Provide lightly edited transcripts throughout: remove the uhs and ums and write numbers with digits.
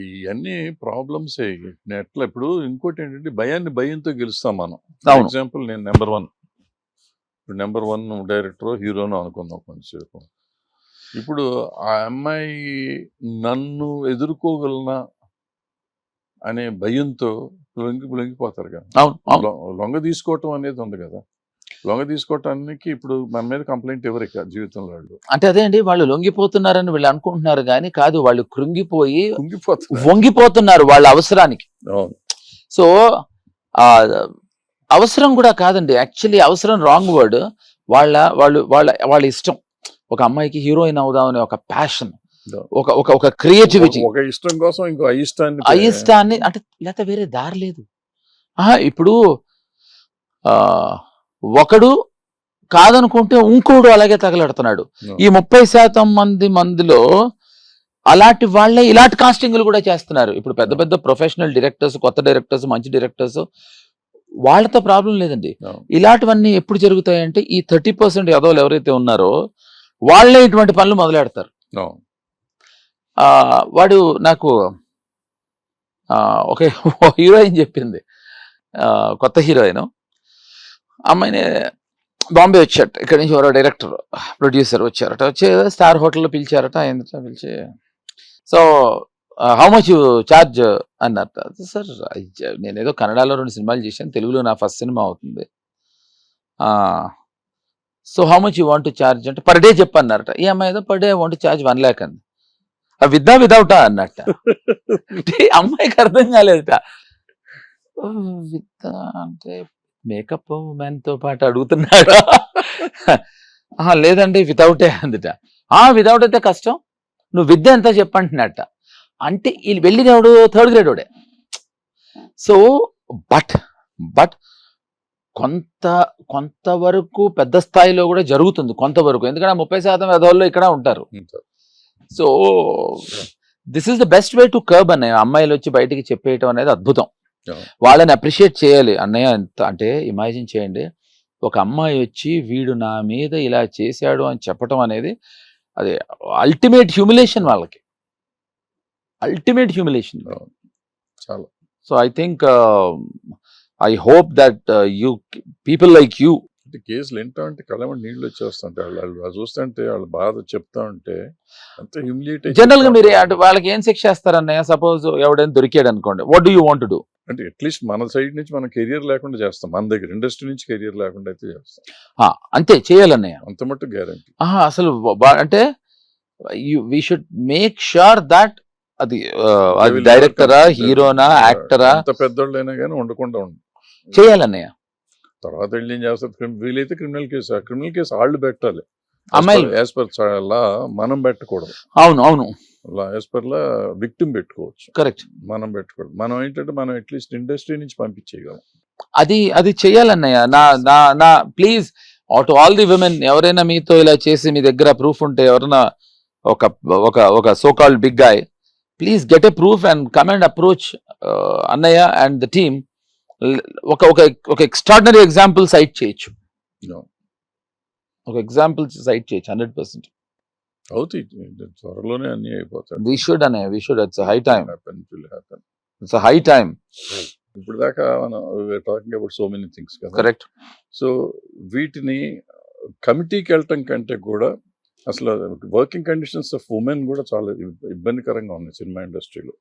ఇవన్నీ ప్రాబ్లమ్స్ ఎట్లా ఇప్పుడు ఇంకోటి ఏంటంటే భయంతో గెలుస్తాం మనం. అవును. ఎగ్జాంపుల్ నేను నెంబర్ 1 ఇప్పుడు నెంబర్ 1 డైరెక్టర్ హీరోను అనుకుందాం కొంచెంసేపు. ఇప్పుడు ఆ అమ్మాయి నన్ను ఎదుర్కోగలనా అనే భయంతో లొంగిపోతారు కదా. అవును, అవును. లొంగ తీసుకోవటం అనేది ఉంది కదా. లొంగ తీసుకోవటానికి ఇప్పుడు మన మీద కంప్లైంట్ ఎవరు ఇక జీవితంలో వాళ్ళు అంటే అదే అండి, వాళ్ళు లొంగిపోతున్నారని వీళ్ళు అనుకుంటున్నారు కానీ కాదు, వాళ్ళు కృంగిపోయి కుంగిపోతున్నారు. వంగిపోతున్నారు వాళ్ళ అవసరానికి. అవును. సో ఆ అవసరం కూడా కాదండి, యాక్చువల్లీ అవసరం రాంగ్ వర్డ్. వాళ్ళ ఇష్టం. ఒక అమ్మాయికి హీరోయిన్ అవుదామనే ఒక ప్యాషన్, ఒక క్రియేటివిటీ, ఒక ఇష్టం కోసం ఇంకో అయిష్టాన్ని అంటే లేకపోతే వేరే దారి లేదు. ఇప్పుడు ఒకడు కాదనుకుంటే ఇంకోడు అలాగే తగలడుతున్నాడు. ఈ 30% మందిలో అలాంటి వాళ్ళే ఇలాంటి కాస్టింగ్లు కూడా చేస్తున్నారు. ఇప్పుడు పెద్ద పెద్ద ప్రొఫెషనల్ డైరెక్టర్స్, కొత్త డైరెక్టర్స్, మంచి డైరెక్టర్స్, వాళ్ళతో ప్రాబ్లం లేదండి. ఇలాంటివన్నీ ఎప్పుడు జరుగుతాయంటే ఈ 30% ఎదవలు ఎవరైతే ఉన్నారో వాళ్ళే ఇటువంటి పనులు మొదలెడతారు. వాడు నాకు ఒక హీరోయిన్ చెప్పింది, కొత్త హీరోయిన్ అమ్మాయిని బాంబే వచ్చారట, ఇక్కడి నుంచి ఎవరో డైరెక్టర్ ప్రొడ్యూసర్ వచ్చారట, వచ్చి స్టార్ హోటల్లో పిలిచారట. ఏంటంటే పిలిచి సో హౌ మచ్ ఛార్జ్ అన్నారట. సార్ నేను ఏదో కన్నడలో 2 సినిమాలు చేశాను, తెలుగులో నా ఫస్ట్ సినిమా అవుతుంది. So how much you want to charge అంటే పర్ డే చెప్పన్నారట. ఈ అమ్మాయి ఏదో per day want charge 1 lakh అంది. వితౌటా అన్నట్ట. అమ్మాయికి అర్థం కాలేదట. విత్ అంటే మేకప్ మ్యాన్ తో పాటు అడుగుతున్నాడా? లేదండి వితౌటే అందుట. వితౌట్ అయితే కష్టం, నువ్వు విద్య ఎంత చెప్పంటున్నట్ట. అంటే వీళ్ళు వెళ్ళినవాడు 3rd grade వాడే. సో బట్ కొంతవరకు పెద్ద స్థాయిలో కూడా జరుగుతుంది కొంతవరకు, ఎందుకంటే 30% ఎదవాళ్ళు ఇక్కడ ఉంటారు. So this is the best way to curb అన్నయ్య. అమ్మాయిలు వచ్చి బయటికి చెప్పేయటం అనేది అద్భుతం. వాళ్ళని అప్రిషియేట్ చేయాలి అన్నయ్య. ఎంత అంటే ఇమాజిన్ చేయండి, ఒక అమ్మాయి వచ్చి వీడు నా మీద ఇలా చేశాడు అని చెప్పటం అనేది అది అల్టిమేట్ హ్యూమిలేషన్, వాళ్ళకి అల్టిమేట్ హ్యూమిలేషన్. చాలా. So I think I hope that you people like you కేసులు ఏంటో అంటే కళ్ళమంటే నీళ్ళు వచ్చేస్తుంటే వాళ్ళు చూస్తుంటే వాళ్ళు బాధ చెప్తా ఉంటే అంత హ్యూమిలియేట్. జనరల్ గా మీరు వాళ్ళకి ఏం శిక్ష చేస్తారన్నయ్య? సపోజ్ ఎవడైనా దొరికాడు అనుకోండి, what do you want to do? అంటే అట్లీస్ట్ మన సైడ్ నుంచి మనం కెరియర్ లేకుండా చేస్తాం, మన దగ్గర ఇండస్ట్రీ నుంచి కెరియర్ లేకుండా అయితే చేస్తాం. అంతే చేయాలన్నయ్య, అంత మట్టు గ్యారంటీ. అసలు అంటే we should make sure that అది డైరెక్టరా, హీరోనా, యాక్టరా, ఎంత పెద్దోళ్ళైనా కానీ ఉండకుండా చేయాలన్నయ్య. తర్వాత వెళ్ళి ఏం చేస్తారు, వీలైతే క్రిమినల్ కేసు వాళ్ళు పెట్టాలి. అమ్మాయిలు యాజ్ పర్ లా మనం పెట్టకూడదు. అవును యాజ్ పర్ లా విక్టిమ్ పెట్టుకోవచ్చు, కరెక్ట్. మనం పెట్టకూడదు. మనం ఏంటంటే మనం అట్లీస్ట్ ఇండస్ట్రీ నుంచి పంపించేయగలం. అది చెయ్యాలన్నయ్య. నా please to all the women, ఎవరైనా మీతో ఇలా చేసి మీ దగ్గర ప్రూఫ్ ఉంటే, ఎవరైనా ఒక so called big guy, please get a proof and come and approach అన్నయ్య అండ్ ద టీమ్. ఒక ఎక్స్ట్రాడినరీ ఎగ్జాంపుల్ సైట్ చేయొచ్చు, ఒక ఎగ్జాంపుల్ సైట్ చేయొచ్చు 100%. అవుతాయి, త్వరలోనే అన్ని అయిపోతాయి. We should అన్నయ్య, it's high time. It's high time. ఇప్పుడు దాకా మనం talking about so many things కదా. కరెక్ట్. సో వీటిని కమిటీకి వెళ్ళటం కంటే కూడా అసలు వర్కింగ్ కండిషన్స్ ఆఫ్ ఉమెన్ కూడా చాలా ఇబ్బందికరంగా ఉన్నాయి సినిమా ఇండస్ట్రీలో.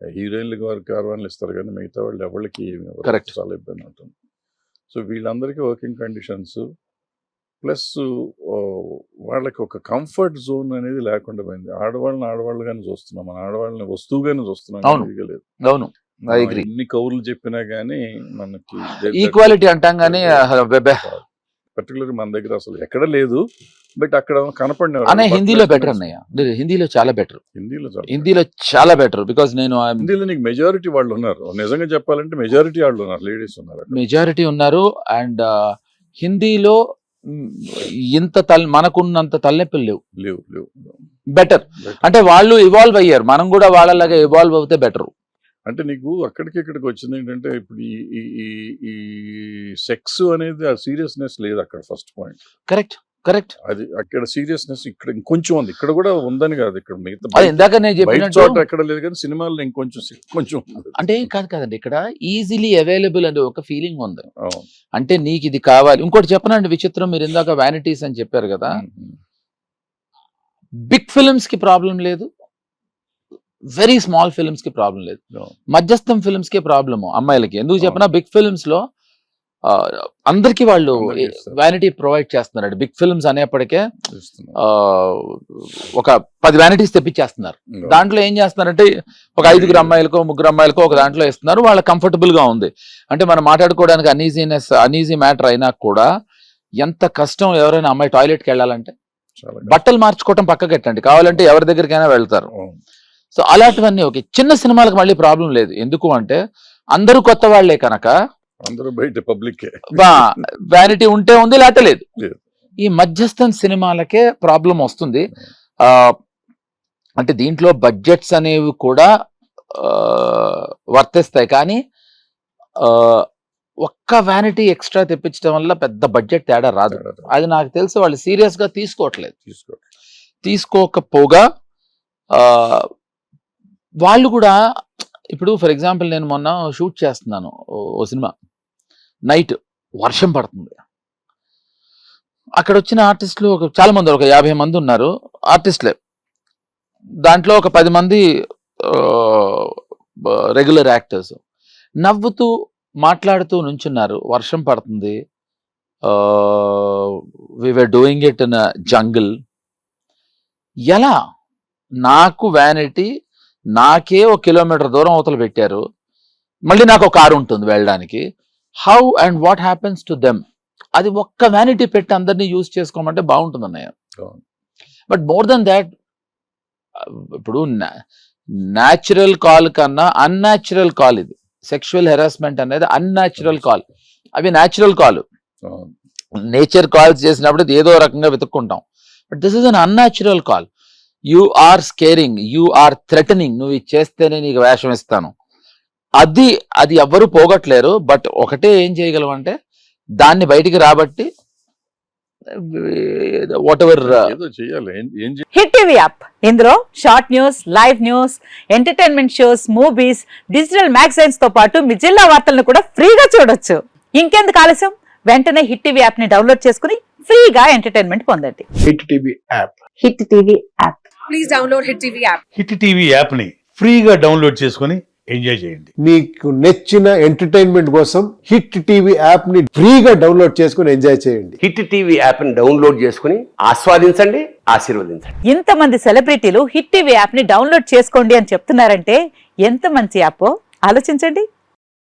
హీరోయిన్లకి వారికి అర్వాన్లు ఇస్తారు కానీ మిగతా వాళ్ళు ఎవరికి చాలా ఇబ్బంది ఉంటుంది. సో వీళ్ళందరికీ వర్కింగ్ కండిషన్స్ ప్లస్ వాళ్ళకి ఒక కంఫర్ట్ జోన్ అనేది లేకుండా పోయింది. ఆడవాళ్ళుగానే చూస్తున్నాం, మన ఆడవాళ్ళని వస్తువుగానే చూస్తున్నాం. అవును, ఎన్ని కౌర్లు చెప్పినా గానీ మనకి ఈక్వాలిటీ అంటాం కానీ పర్టికులర్ మన దగ్గర అసలు ఎక్కడ లేదు. బట్ అక్కడ కనపడిన హిందీలో బెటర్ అన్నయ్య, హిందీలో చాలా బెటర్. హిందీలో చాలా బెటర్ బికాస్ హిందీలో నీకు మెజారిటీ వాళ్ళు ఉన్నారు. నిజంగా చెప్పాలంటే మెజారిటీ వాళ్ళు ఉన్నారు, లేడీస్ ఉన్నారు, మెజారిటీ ఉన్నారు. అండ్ హిందీలో మనకున్నంత తలనొప్పులు లేవు. బెటర్ అంటే వాళ్ళు ఇవాల్వ్ అయ్యారు, మనం కూడా వాళ్ళలాగా ఇవాల్వ్ అవుతే బెటర్. అంటే నీకు అక్కడికి ఇక్కడికి వచ్చింది ఏంటంటే ఇప్పుడు ఈ సెక్స్ అనేది ఆ సీరియస్నెస్ లేదు అక్కడ, ఫస్ట్ పాయింట్. కరెక్ట్. కరెక్ట్. అది అక్కడ సీరియస్నెస్ ఇక్కడ ఇంకొంచెం ఉంది, ఇక్కడ కూడా ఉందని కాదు, ఇక్కడ మిగతా అది ఇందాక నేను బయట చెప్పినట్టు చోట ఎక్కడ లేదు కానీ సినిమాల్లో ఇంకొంచెం ఉంది. అంటే కాదండి, ఇక్కడ ఈజీలీ అవైలబుల్ అనే ఒక ఫీలింగ్ ఉంది. అవును. అంటే నీకు ఇది కావాలి. ఇంకోటి చెప్పనండి విచిత్రం, మీరు ఇందాక వ్యానిటీస్ అని చెప్పారు కదా, బిగ్ ఫిల్మ్స్ కి ప్రాబ్లం లేదు, వెరీ స్మాల్ ఫిల్మ్స్ కి ప్రాబ్లం లేదు, మధ్యస్థం ఫిల్మ్స్ కి ప్రాబ్లము అమ్మాయిలకి. ఎందుకు చెప్పినా బిగ్ ఫిల్మ్స్ లో అందరికి వాళ్ళు వ్యానిటీ ప్రొవైడ్ చేస్తున్నారు. బిగ్ ఫిల్మ్స్ అనేప్పటికే ఒక 10 వ్యానిటీస్ తెప్పించేస్తున్నారు. దాంట్లో ఏం చేస్తున్నారంటే ఒక 5 అమ్మాయిలకో 3 అమ్మాయిలకో ఒక దాంట్లో ఇస్తున్నారు, వాళ్ళ కంఫర్టబుల్ గా ఉంది. అంటే మనం మాట్లాడుకోవడానికి అనీజీ మ్యాటర్ అయినా కూడా ఎంత కష్టం ఎవరైనా అమ్మాయి టాయిలెట్కి వెళ్ళాలంటే, బట్టలు మార్చుకోవటం పక్కకెట్టండి, కావాలంటే ఎవరి దగ్గరికైనా వెళ్తారు. సో అలాంటివన్నీ ఓకే. చిన్న సినిమాలకు మళ్ళీ ప్రాబ్లం లేదు. ఎందుకు అంటే అందరూ కొత్త వాళ్లే కనుక అందరూ బయట పబ్లిక్ వ్యానిటీ ఉంటే ఉంది, లేకపోతే లేదు. లేదు. ఈ మధ్యస్థం సినిమాలకే ప్రాబ్లం వస్తుంది. అంటే దీంట్లో బడ్జెట్స్ అనేవి కూడా వర్తిస్తాయి, కానీ ఒక్క వ్యానిటీ ఎక్స్ట్రా తెప్పించడం వల్ల పెద్ద బడ్జెట్ తేడా రాదు. అది నాకు తెలిసి వాళ్ళు సీరియస్ గా తీసుకోవట్లేదు. తీసుకోకపోగా వాళ్ళు కూడా ఇప్పుడు ఫర్ ఎగ్జాంపుల్ నేను మొన్న షూట్ చేస్తున్నాను ఓ సినిమా, నైట్ వర్షం పడుతుంది. అక్కడ వచ్చిన ఆర్టిస్టులు చాలా మంది, ఒక 50 మంది ఉన్నారు ఆర్టిస్టులే. దాంట్లో ఒక 10 మంది రెగ్యులర్ యాక్టర్స్. నవ్వుతూ మాట్లాడుతూ నుంచున్నారు. వర్షం పడుతుంది, we were doing it in jungle. ఎలా నాకు వ్యానిటీ, నాకే 1 కిలోమీటర్ దూరం అవతల పెట్టారు, మళ్ళీ నాకు ఒక కారు ఉంటుంది వెళ్ళడానికి. How and what happens to them? అది ఒక్క వ్యానిటీ పెట్టి అందరినీ యూజ్ చేసుకోమంటే బాగుంటుంది అన్నయ్య. బట్ మోర్ దెన్ దాట్, ఇప్పుడు న్యాచురల్ కాల్ కన్నా అన్యాచురల్ కాల్ ఇది. సెక్షువల్ హెరాస్మెంట్ అనేది అన్యాచురల్ కాల్, అవి న్యాచురల్ కాల్. నేచర్ కాల్స్ చేసినప్పుడు ఏదో రకంగా వెతుక్కుంటాం. But this is an unnatural call. You are scaring, you are threatening, నువ్వు ఇది చేస్తేనే నీకు వేషం ఇస్తాను. అది ఎవ్వరూ పోగొట్టలేరు. బట్ ఒకటే ఏం చేయగలం అంటే దాన్ని బయటికి రాబట్టి whatever hit TV app, ఇందులో short news, live news, entertainment shows, movies, digital magazines తో పాటు మీ జిల్లా వార్తలను కూడా ఫ్రీగా చూడొచ్చు. ఇంకెందుకు ఆలస్యం, వెంటనే హిట్ టీవీ యాప్ ని డౌన్లోడ్ చేసుకుని ఫ్రీగా ఎంటర్టైన్మెంట్ పొందండి. Hit TV app. Hit TV app. Please download hit TV app. Hit TV app ని ఫ్రీగా డౌన్లోడ్ చేసుకొని ఎంజాయ్ చేయండి. మీకు నచ్చిన ఎంటర్టైన్మెంట్ కోసం హిట్ టీవీ యాప్ ని ఫ్రీగా డౌన్లోడ్ చేసుకొని ఎంజాయ్ చేయండి. హిట్ టీవీ యాప్ ని డౌన్లోడ్ చేసుకుని ఆస్వాదించండి, ఆశీర్వదించండి. ఇంతమంది సెలబ్రిటీలు హిట్ టీవీ యాప్ ని డౌన్లోడ్ చేసుకోండి అని చెప్తున్నారంటే ఎంత మంచి యాప్ ఆలోచించండి.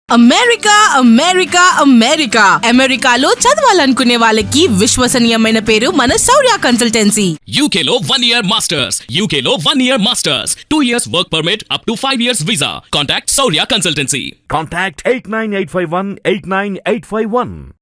అమెరికా అమెరికా అమెరికా అమెరికాలో చదవాలనుకునే వాళ్ళకి విశ్వసనీయమైన పేరు మన శౌర్య కన్సల్టెన్సీ. UK లో 1 year masters, UK లో 1 year masters, 2 years work permit up to 5 years visa. Contact Saurya Consultancy. Contact 89851 89851.